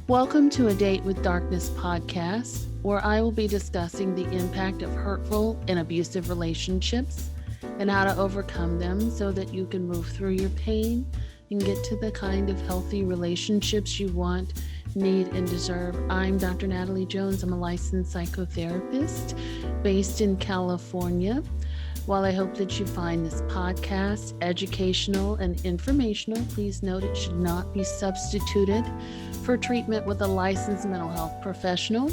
Welcome to A Date with Darkness podcast, where I will be discussing the impact of hurtful and abusive relationships and how to overcome them so that you can move through your pain and get to the kind of healthy relationships you want, need, and deserve. I'm Dr. Natalie Jones. I'm a licensed psychotherapist based in California. While I hope that you find this podcast educational and informational, please note it should not be substituted for treatment with a licensed mental health professional.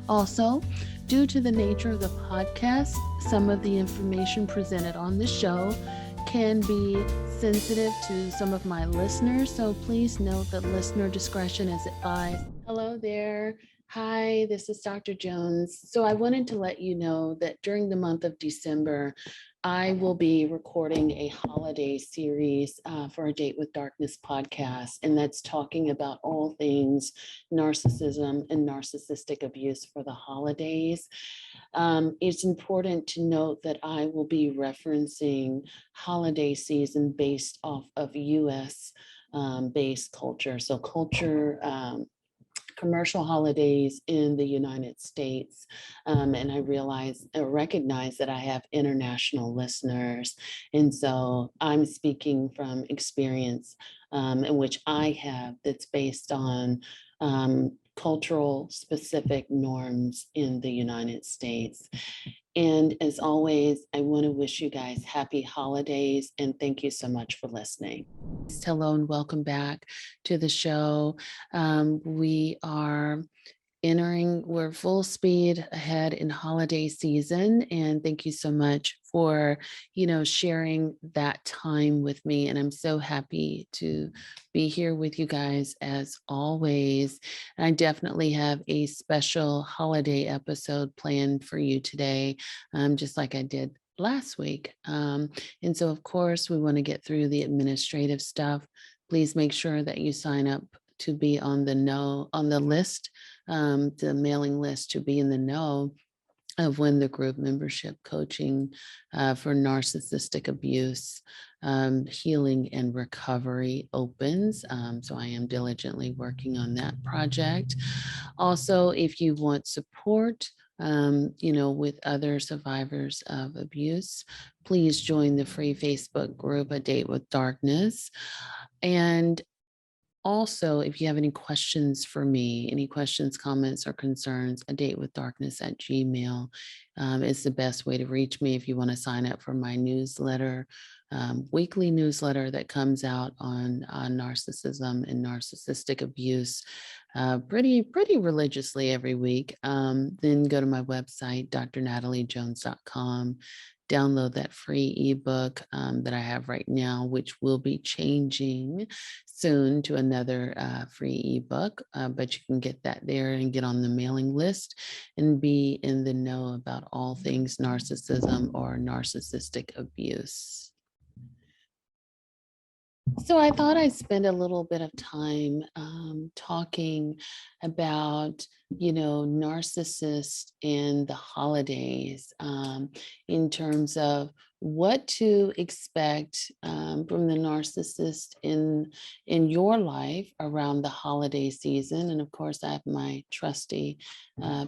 Also, due to the nature of the podcast, some of the information presented on the show can be sensitive to some of my listeners, so please note that listener discretion is advised. Hello there. Hi, this is Dr. Jones. So I wanted to let you know that during the month of December, I will be recording a holiday series for A Date with Darkness podcast, and that's talking about all things narcissism and narcissistic abuse for the holidays. It's important to note that I will be referencing holiday season based off of US based culture. So commercial holidays in the United States. And I recognize that I have international listeners. And so I'm speaking from experience in which I have that's based on cultural specific norms in the United States. And as always, I want to wish you guys happy holidays and thank you so much for listening. Hello and welcome back to the show. We're full speed ahead in holiday season, and thank you so much for, sharing that time with me. And I'm so happy to be here with you guys as always. And I definitely have a special holiday episode planned for you today, just like I did last week. And so, of course, we want to get through the administrative stuff. Please make sure that you sign up to be on the list, the mailing list, to be in the know of when the group membership coaching for narcissistic abuse, healing and recovery opens. So I am diligently working on that project. Also, if you want support, with other survivors of abuse, please join the free Facebook group, A Date with Darkness. And also, if you have any questions for me, any questions, comments, or concerns, a date with darkness at Gmail is the best way to reach me. If you want to sign up for my newsletter, weekly newsletter that comes out on narcissism and narcissistic abuse pretty religiously every week, then go to my website, drnataliejones.com. Download that free ebook that I have right now, which will be changing soon to another free ebook, but you can get that there and get on the mailing list and be in the know about all things narcissism or narcissistic abuse. So I thought I'd spend a little bit of time talking about, narcissists and the holidays in terms of what to expect from the narcissist in your life around the holiday season. And of course, I have my trusty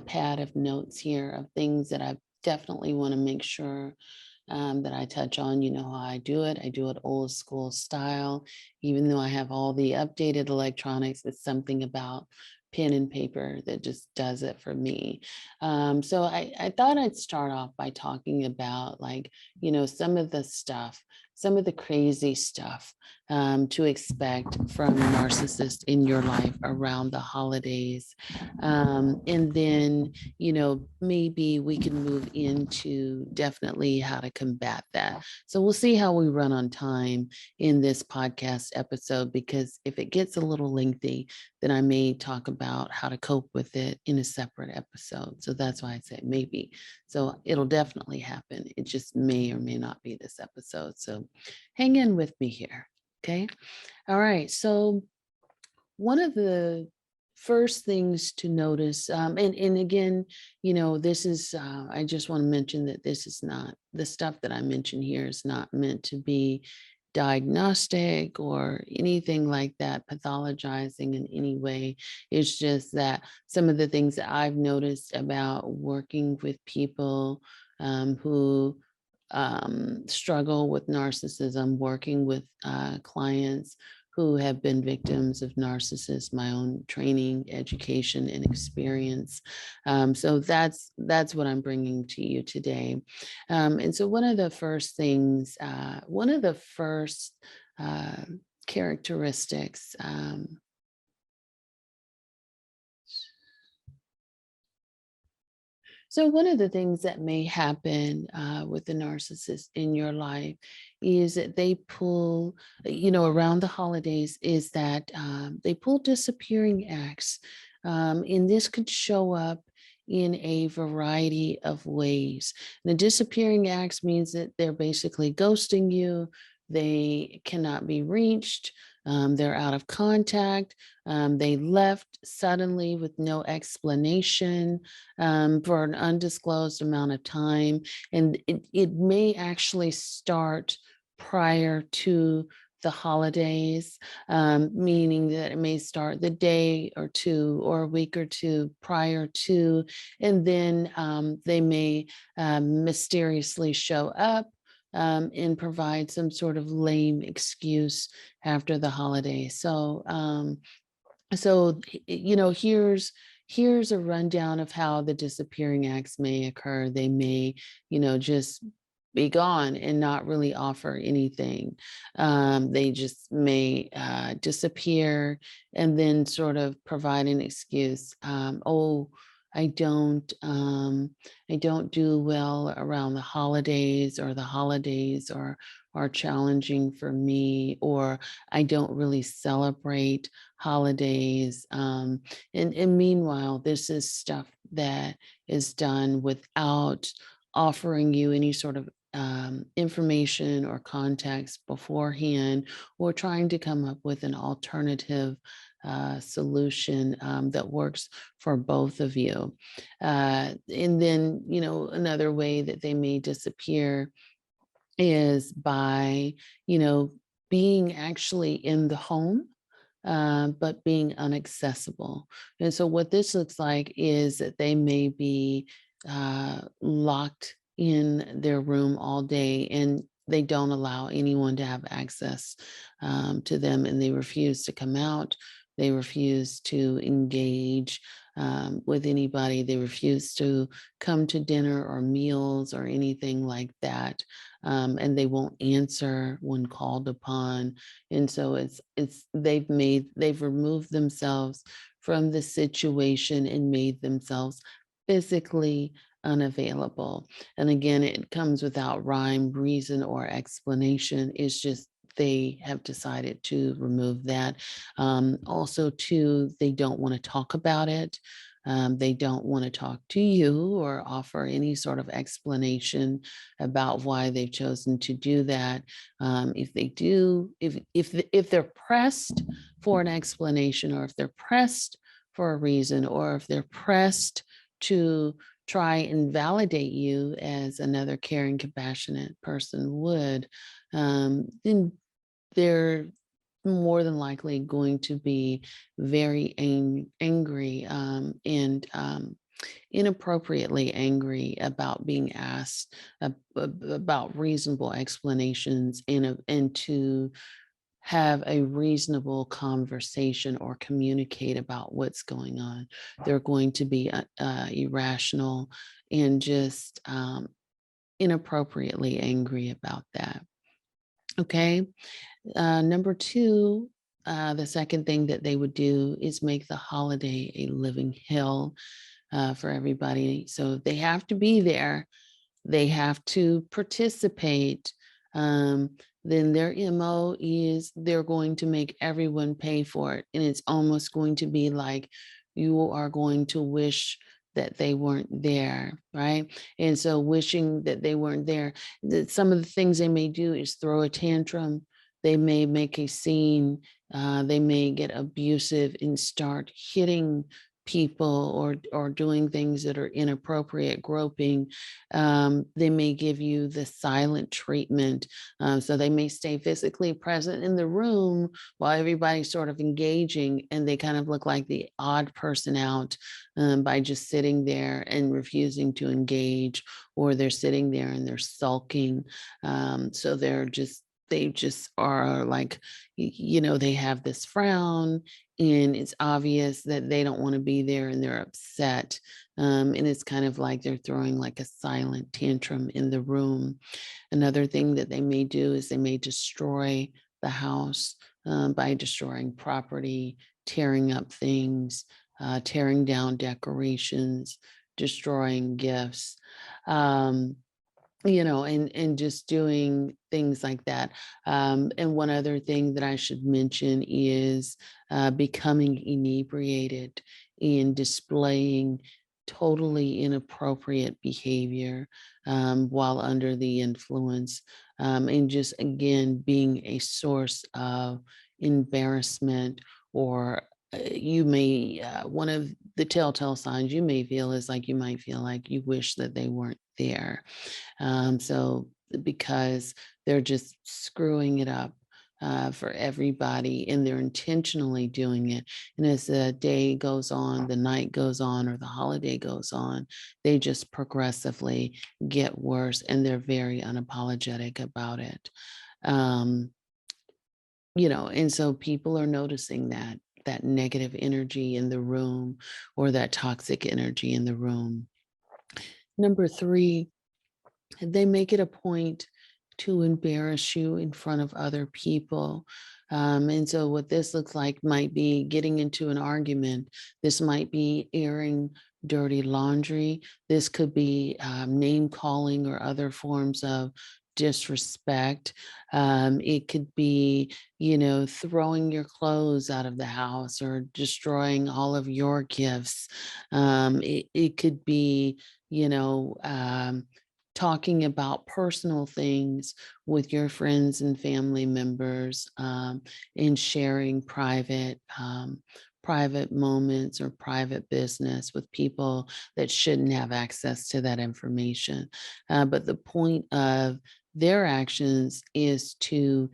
pad of notes here of things that I definitely want to make sure that I touch on. You know how I do it. I do it old school style. Even though I have all the updated electronics, it's something about pen and paper that just does it for me. So I thought I'd start off by talking about some of the crazy stuff to expect from narcissists in your life around the holidays. And then, maybe we can move into definitely how to combat that. So we'll see how we run on time in this podcast episode, because if it gets a little lengthy, then I may talk about how to cope with it in a separate episode. So that's why I say maybe. So it'll definitely happen. It just may or may not be this episode. So hang in with me here. Okay. All right. So one of the first things to notice, and again, this is, I just want to mention that this is not, the stuff that I mentioned here is not meant to be diagnostic or anything like that, pathologizing in any way. It's just that some of the things that I've noticed about working with people who struggle with narcissism, working with clients who have been victims of narcissists, my own training, education, and experience. So that's what I'm bringing to you today. And so one of the first things, one of the first uh, characteristics. So one of the things that may happen with the narcissist in your life is that they pull, around the holidays, is that they pull disappearing acts. And this could show up in a variety of ways. And the disappearing acts means that they're basically ghosting you. They cannot be reached. They're out of contact. They left suddenly with no explanation for an undisclosed amount of time. And it may actually start prior to the holidays, meaning that it may start the day or two or a week or two prior to, and then they may mysteriously show up and provide some sort of lame excuse after the holiday. So here's a rundown of how the disappearing acts may occur. They may, just be gone and not really offer anything. They just may disappear and then sort of provide an excuse. Oh, I don't, I don't do well around the holidays, or the holidays are challenging for me, or I don't really celebrate holidays. And meanwhile, this is stuff that is done without offering you any sort of information or context beforehand, or trying to come up with an alternative solution that works for both of you. And then, another way that they may disappear is by, being actually in the home, but being inaccessible. And so what this looks like is that they may be locked in their room all day, and they don't allow anyone to have access to them, and they refuse to come out. They refuse to engage with anybody. They refuse to come to dinner or meals or anything like that. And they won't answer when called upon. And so they've removed themselves from the situation and made themselves physically unavailable. And again, it comes without rhyme, reason, or explanation. It's just they have decided to remove that. Also, too, they don't want to talk about it. They don't want to talk to you or offer any sort of explanation about why they've chosen to do that. If they do, if they're pressed for an explanation, or if they're pressed for a reason, or if they're pressed to try and validate you as another caring, compassionate person would, then they're more than likely going to be very angry and inappropriately angry about being asked about reasonable explanations, and to have a reasonable conversation or communicate about what's going on. They're going to be irrational and just inappropriately angry about that. Okay. Number two, the second thing that they would do is make the holiday a living hell for everybody. So they have to be there. They have to participate. Then their MO is they're going to make everyone pay for it. And it's almost going to be like you are going to wish that they weren't there, right? And so wishing that they weren't there, some of the things they may do is throw a tantrum. They may make a scene. They may get abusive and start hitting people or doing things that are inappropriate, groping, they may give you the silent treatment. So they may stay physically present in the room while everybody's sort of engaging, and they kind of look like the odd person out by just sitting there and refusing to engage, or they're sitting there and they're sulking. So they just are like, they have this frown, and it's obvious that they don't want to be there and they're upset. And it's kind of like they're throwing like a silent tantrum in the room. Another thing that they may do is they may destroy the house by destroying property, tearing up things, tearing down decorations, destroying gifts. Um, and just doing things like that. And one other thing that I should mention is becoming inebriated and displaying totally inappropriate behavior while under the influence, and just again being a source of embarrassment, or you may one of the telltale signs you may feel is like you might feel like you wish that they weren't there. So because they're just screwing it up for everybody, and they're intentionally doing it. And as the day goes on, the night goes on, or the holiday goes on, they just progressively get worse, and they're very unapologetic about it. Um, and so people are noticing that negative energy in the room, or that toxic energy in the room. Number three, they make it a point to embarrass you in front of other people. And so, what this looks like might be getting into an argument. This might be airing dirty laundry. This could be name calling or other forms of disrespect. It could be, throwing your clothes out of the house or destroying all of your gifts. It could be, talking about personal things with your friends and family members, and sharing private moments or private business with people that shouldn't have access to that information. But the point of their actions is to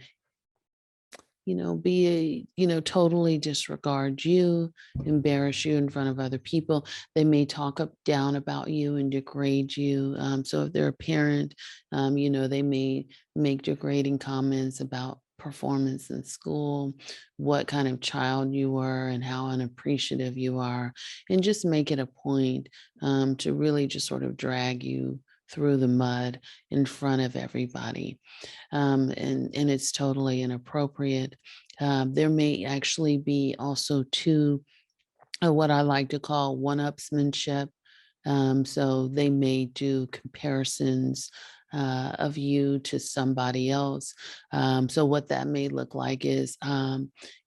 totally disregard you, embarrass you in front of other people. They may talk up down about you and degrade you. So if they're a parent, they may make degrading comments about performance in school, what kind of child you were, and how unappreciative you are, and just make it a point to really just sort of drag you through the mud in front of everybody. And it's totally inappropriate. There may actually be also two, what I like to call one-upsmanship. So they may do comparisons of you to somebody else. So what that may look like is,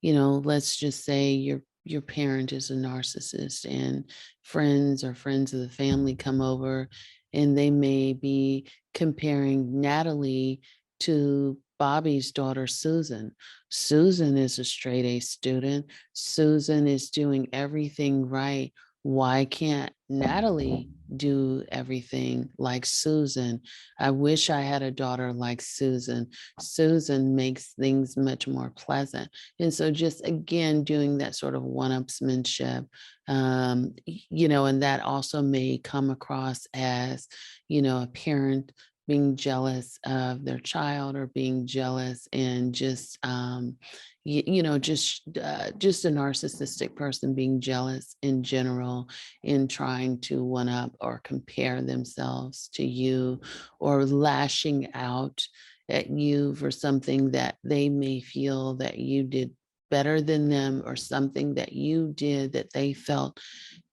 let's just say your parent is a narcissist, and friends or friends of the family come over, and they may be comparing Natalie to Bobby's daughter, Susan. Susan is a straight A student. Susan is doing everything right. Why can't Natalie do everything like Susan? I wish I had a daughter like Susan. Susan makes things much more pleasant. And so, just again, doing that sort of one-upsmanship, and that also may come across as, a parent being jealous of their child, or being jealous and just just a narcissistic person being jealous in general, in trying to one up or compare themselves to you, or lashing out at you for something that they may feel that you did better than them, or something that you did that they felt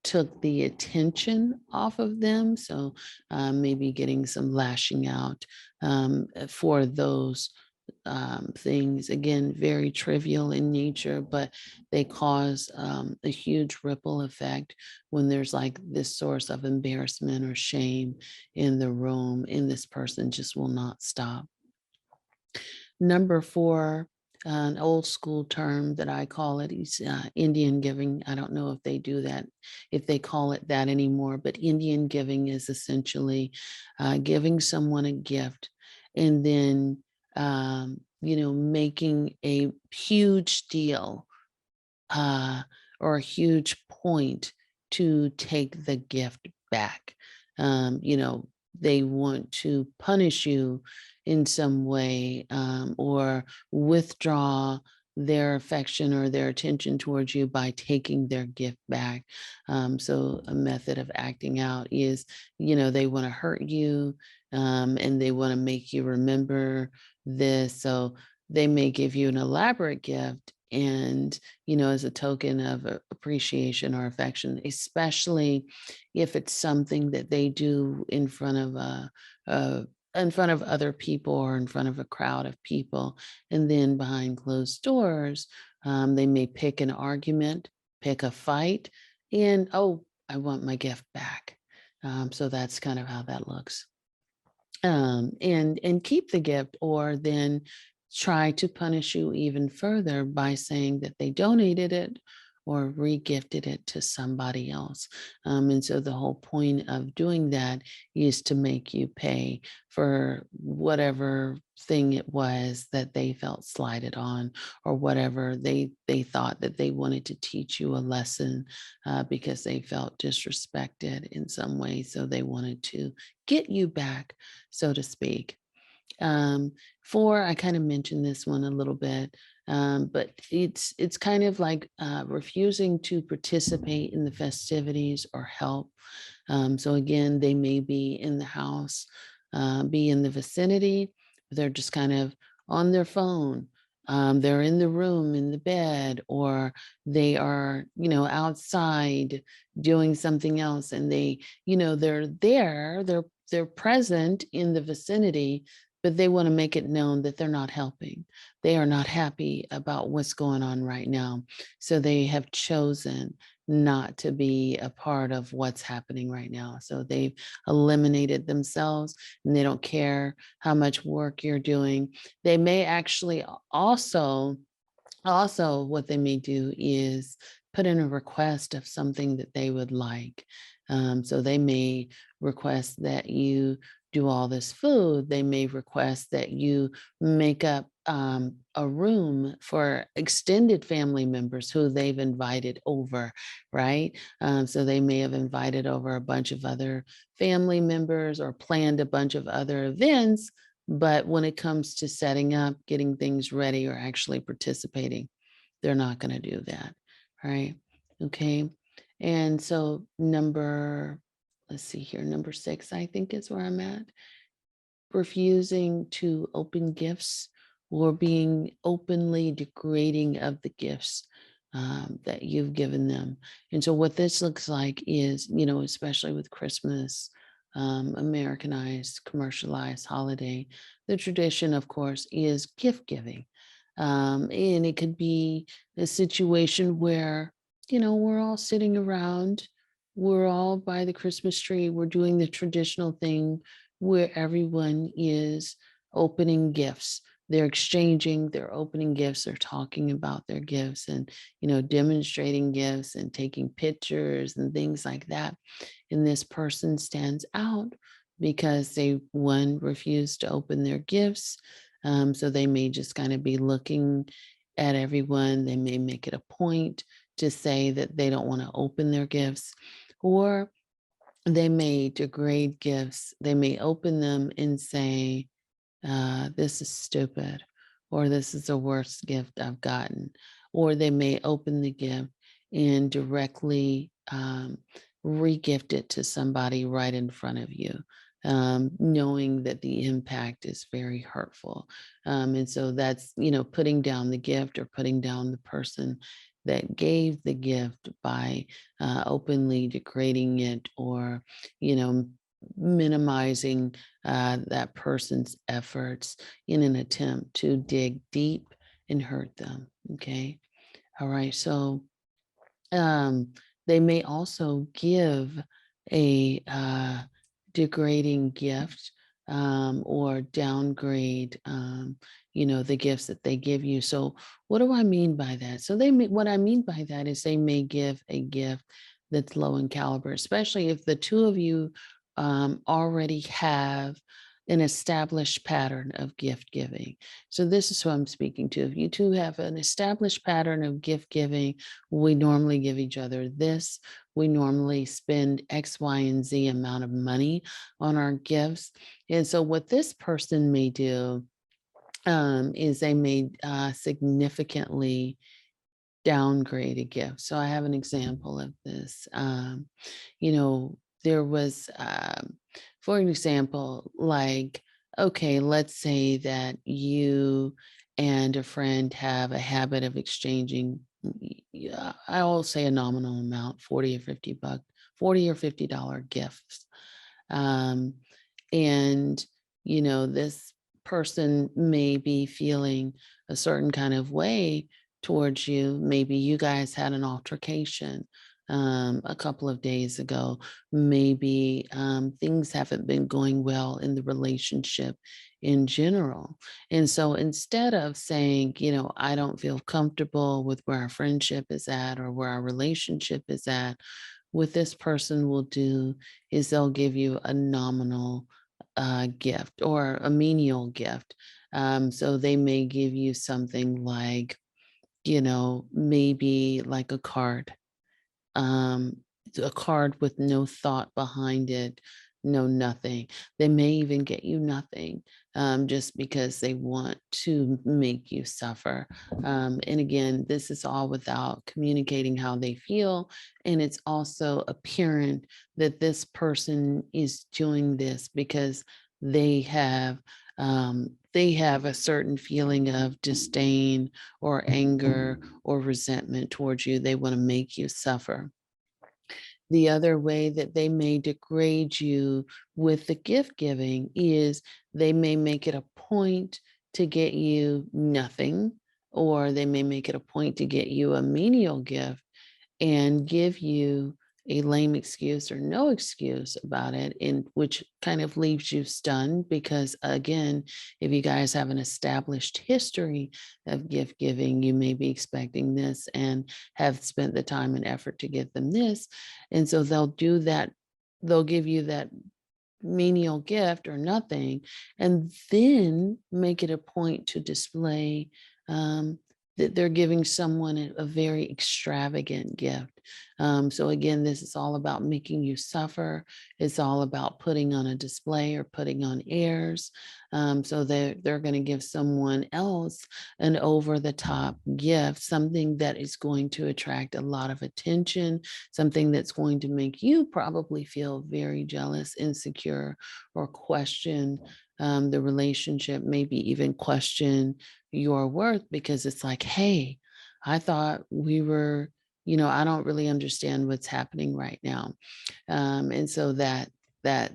took the attention off of them. So maybe getting some lashing out for those things. Again, very trivial in nature, but they cause a huge ripple effect when there's like this source of embarrassment or shame in the room, and this person just will not stop. Number four, an old school term that I call it is Indian giving. I don't know if they do that, if they call it that anymore, but Indian giving is essentially giving someone a gift and then, making a huge deal uh, or a huge point to take the gift back. They want to punish you in some way or withdraw their affection or their attention towards you by taking their gift back. So, a method of acting out is, they want to hurt you and they want to make you remember this. So, they may give you an elaborate gift and as a token of appreciation or affection, especially if it's something that they do a in front of other people or in front of a crowd of people. And then behind closed doors, they may pick an argument, pick a fight, and oh, I want my gift back. So that's kind of how that looks. And keep the gift, or then try to punish you even further by saying that they donated it or regifted it to somebody else. And so the whole point of doing that is to make you pay for whatever thing it was that they felt slighted on, or whatever they thought that they wanted to teach you a lesson because they felt disrespected in some way. So they wanted to get you back, so to speak. Um, Four, I kind of mentioned this one a little bit, but it's kind of like refusing to participate in the festivities or help. So again, they may be in the house, be in the vicinity. They're just kind of on their phone. They're in the room, in the bed, or they are, outside doing something else, and they're there. They're present in the vicinity, but they want to make it known that they're not helping. They are not happy about what's going on right now. So they have chosen not to be a part of what's happening right now. So they've eliminated themselves and they don't care how much work you're doing. They may actually also, what they may do is put in a request of something that they would like. So they may request that you do all this food. They may request that you make up a room for extended family members who they've invited over, right? So they may have invited over a bunch of other family members or planned a bunch of other events, but when it comes to setting up, getting things ready, or actually participating, they're not going to do that. Right. Okay. And so let's see here, number six, I think is where I'm at. Refusing to open gifts or being openly degrading of the gifts that you've given them. And so what this looks like is, especially with Christmas, Americanized, commercialized holiday, the tradition, of course, is gift giving. And it could be a situation where, we're all sitting around, we're all by the Christmas tree, we're doing the traditional thing where everyone is opening gifts. They're opening gifts, they're talking about their gifts and, demonstrating gifts and taking pictures and things like that. And this person stands out because they, one, refused to open their gifts. So they may just kind of be looking at everyone. They may make it a point to say that they don't want to open their gifts, or they may degrade gifts. They may open them and say, this is stupid, or this is the worst gift I've gotten. Or they may open the gift and directly re-gift it to somebody right in front of you, knowing that the impact is very hurtful. And so that's, putting down the gift or putting down the person that gave the gift by openly degrading it, or, minimizing that person's efforts in an attempt to dig deep and hurt them. Okay. All right. So um, they may also give a degrading gift or downgrade, the gifts that they give you. So what do I mean by that? So what I mean by that is they may give a gift that's low in caliber, especially if the two of you already have an established pattern of gift giving. So this is who I'm speaking to. If you two have an established pattern of gift giving, we normally give each other this. We normally spend X, Y, and Z amount of money on our gifts. And so what this person may do is they may significantly downgrade a gift. So I have an example of this. There was, for an example, like, okay, let's say that you and a friend have a habit of exchanging, I will say a nominal amount, 40 or 50 bucks, $40 or $50 gifts. Um, and, this person may be feeling a certain kind of way towards you. Maybe you guys had an altercation a couple of days ago. Maybe things haven't been going well in the relationship in general. And so instead of saying, I don't feel comfortable with where our friendship is at or where our relationship is at, what this person will do is they'll give you a nominal gift or a menial gift. So they may give you something like, maybe like um, a card with no thought behind it, no nothing. They may even get you nothing just because they want to make you suffer. And again, this is all without communicating how they feel. And it's also apparent that this person is doing this because they have a certain feeling of disdain or anger or resentment towards you. They want to make you suffer. The other way that they may degrade you with the gift giving is they may make it a point to get you nothing, or they may make it a point to get you a menial gift and give you a lame excuse or no excuse about it, in which kind of leaves you stunned because, again, if you guys have an established history of gift giving, you may be expecting this and have spent the time and effort to get them this. And so they'll do that. They'll give you that menial gift or nothing, and then make it a point to display that they're giving someone a very extravagant gift. So again, this is all about making you suffer. It's all about putting on a display or putting on airs. So they're going to give someone else an over-the-top gift, something that is going to attract a lot of attention, something that's going to make you probably feel very jealous, insecure, or question the relationship, maybe even question your worth, because it's like, hey, I thought we were, I don't really understand what's happening right now. And so that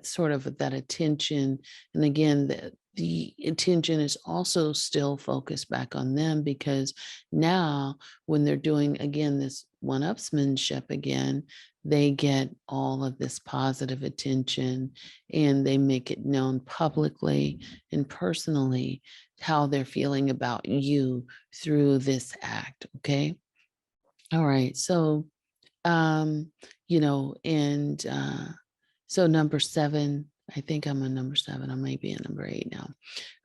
sort of that attention, and again, the attention is also still focused back on them, because now when they're doing, again, this one-upsmanship again, they get all of this positive attention and they make it known publicly and personally how they're feeling about you through this act. Okay. All right. So, um, and so number 7, I think I'm on number 7. I might be at number 8 now.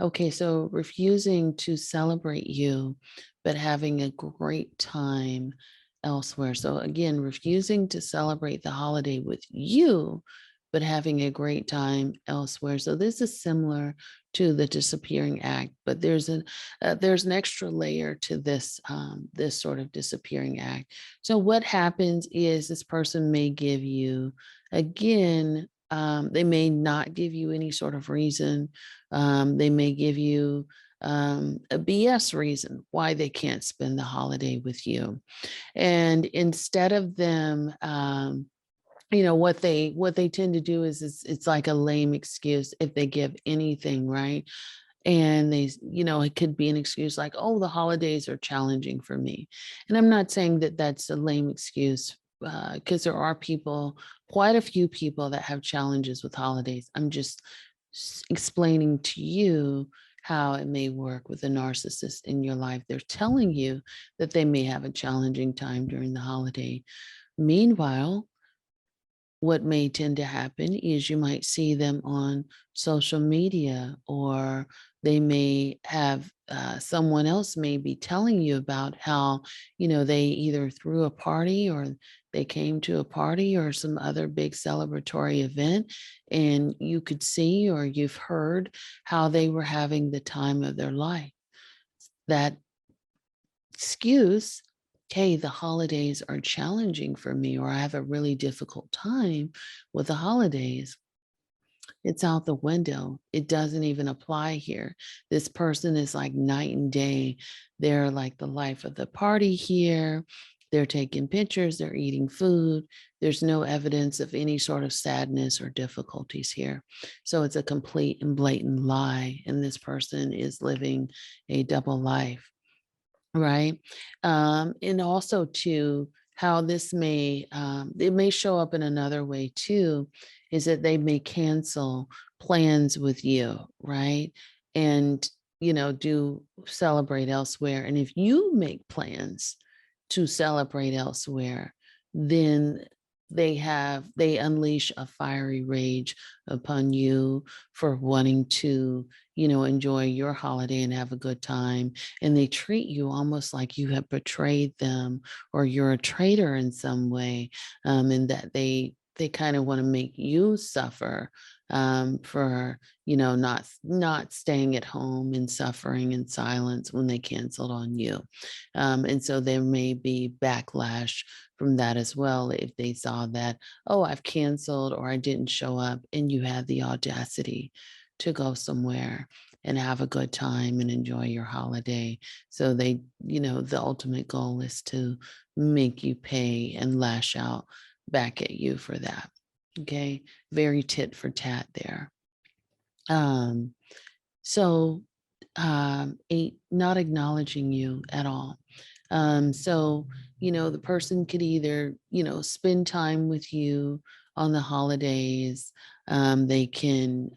Okay. So refusing to celebrate you, but having a great time elsewhere. So again, refusing to celebrate the holiday with you, but having a great time elsewhere. So this is similar to the disappearing act, but there's an extra layer to this sort of disappearing act. So what happens is this person may give you, again, they may not give you any sort of reason. They may give you a BS reason why they can't spend the holiday with you. And instead of them, what they tend to do is it's like a lame excuse if they give anything, right? And it could be an excuse like, oh, the holidays are challenging for me. And I'm not saying that that's a lame excuse, because there are quite a few people that have challenges with holidays. I'm just explaining to you how it may work with a narcissist in your life. They're telling you that they may have a challenging time during the holiday. Meanwhile, what may tend to happen is you might see them on social media, or they may have someone else may be telling you about how, they either threw a party, or they came to a party or some other big celebratory event, and you could see or you've heard how they were having the time of their life. That excuse, hey, the holidays are challenging for me, or I have a really difficult time with the holidays, it's out the window. It doesn't even apply here. This person is like night and day. They're like the life of the party here. They're taking pictures, they're eating food. There's no evidence of any sort of sadness or difficulties here. So it's a complete and blatant lie. And this person is living a double life. Right. And also to how this may, it may show up in another way too, is that they may cancel plans with you, right? And, do celebrate elsewhere. And if you make plans to celebrate elsewhere, then they unleash a fiery rage upon you for wanting to, enjoy your holiday and have a good time, and they treat you almost like you have betrayed them, or you're a traitor in some way, and that they kind of want to make you suffer, for, not staying at home and suffering in silence when they canceled on you. And so there may be backlash from that as well, if they saw that, oh, I've canceled or I didn't show up, and you had the audacity to go somewhere and have a good time and enjoy your holiday. So they, the ultimate goal is to make you pay and lash out back at you for that. Okay. Very tit for tat there. Um, so not acknowledging you at all. So, the person could either, spend time with you on the holidays. They can,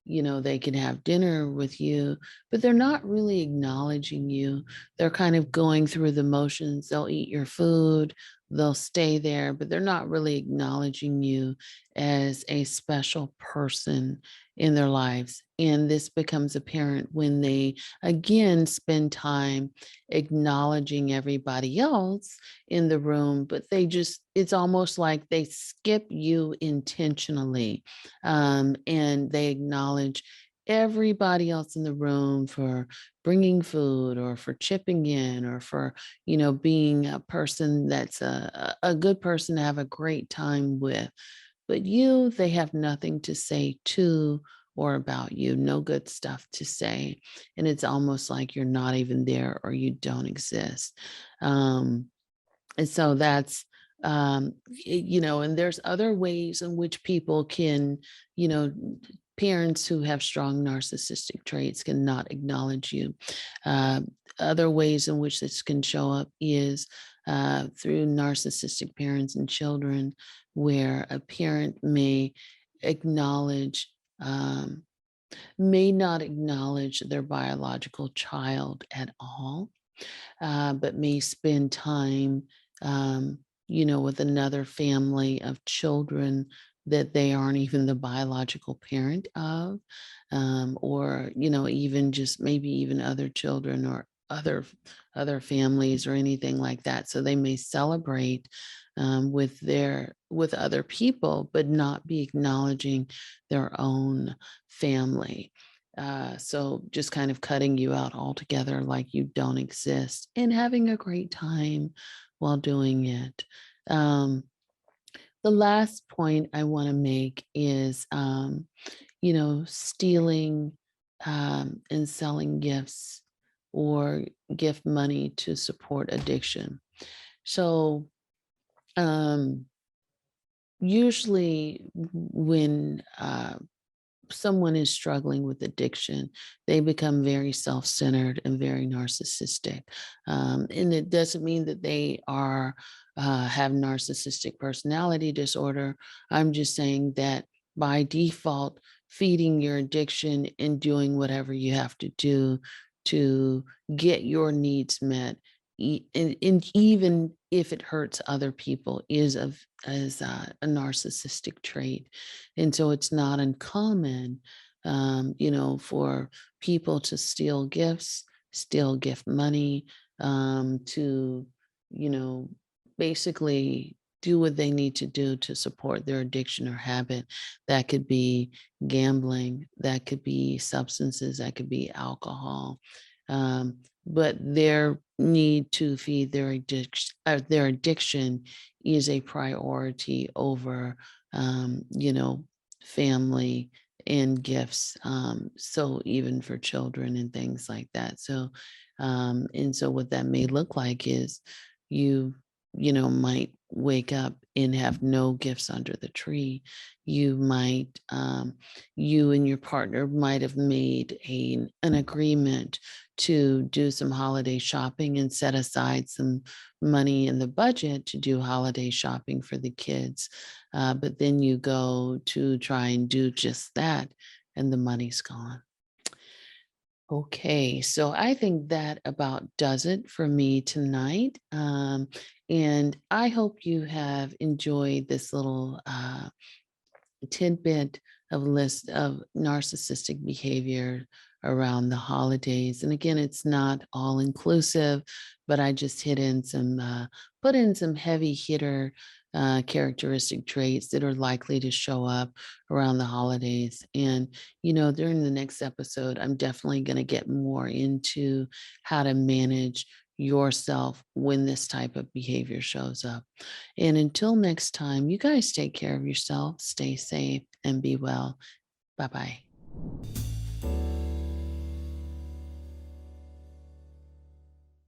they can have dinner with you, but they're not really acknowledging you. They're kind of going through the motions. They'll eat your food, they'll stay there, but they're not really acknowledging you as a special person in their lives. And this becomes apparent when they again spend time acknowledging everybody else in the room, but it's almost like they skip you intentionally, and they acknowledge everybody else in the room for bringing food, or for chipping in, or for, being a person that's a good person to have a great time with. But you, they have nothing to say to or about you, no good stuff to say. And it's almost like you're not even there, or you don't exist. And so that's, and there's other ways in which people can, you know, parents who have strong narcissistic traits cannot acknowledge you. Uh, Other ways in which this can show up is through narcissistic parents and children, where a parent acknowledge, um, may not acknowledge their biological child at all, but may spend time, with another family of children that they aren't even the biological parent of, or, even just maybe even other children, or other families, or anything like that. So they may celebrate with other people, but not be acknowledging their own family. So just kind of cutting you out altogether, like you don't exist, and having a great time while doing it. Um, the last point I want to make is, stealing and selling gifts, or gift money to support addiction. So, um, usually when someone is struggling with addiction, they become very self centered and very narcissistic. And it doesn't mean that they have narcissistic personality disorder. I'm just saying that by default, feeding your addiction and doing whatever you have to do to get your needs met, and even if it hurts other people, is a narcissistic trait. And so it's not uncommon, for people to steal gifts, steal gift money, to, you know, basically do what they need to do to support their addiction or habit. That could be gambling, that could be substances, that could be alcohol. But their need to feed their addiction is a priority over, family and gifts. So even for children and things like that. And so what that may look like is you, might wake up and have no gifts under the tree. You might, you and your partner might have made an agreement to do some holiday shopping and set aside some money in the budget to do holiday shopping for the kids. But then you go to try and do just that, and the money's gone. Okay, so I think that about does it for me tonight. And I hope you have enjoyed this little tidbit of list of narcissistic behavior around the holidays. And again, it's not all inclusive, but I just put in some heavy hitter characteristic traits that are likely to show up around the holidays. And, during the next episode, I'm definitely going to get more into how to manage yourself when this type of behavior shows up. And until next time, you guys take care of yourself, stay safe, and be well. Bye bye.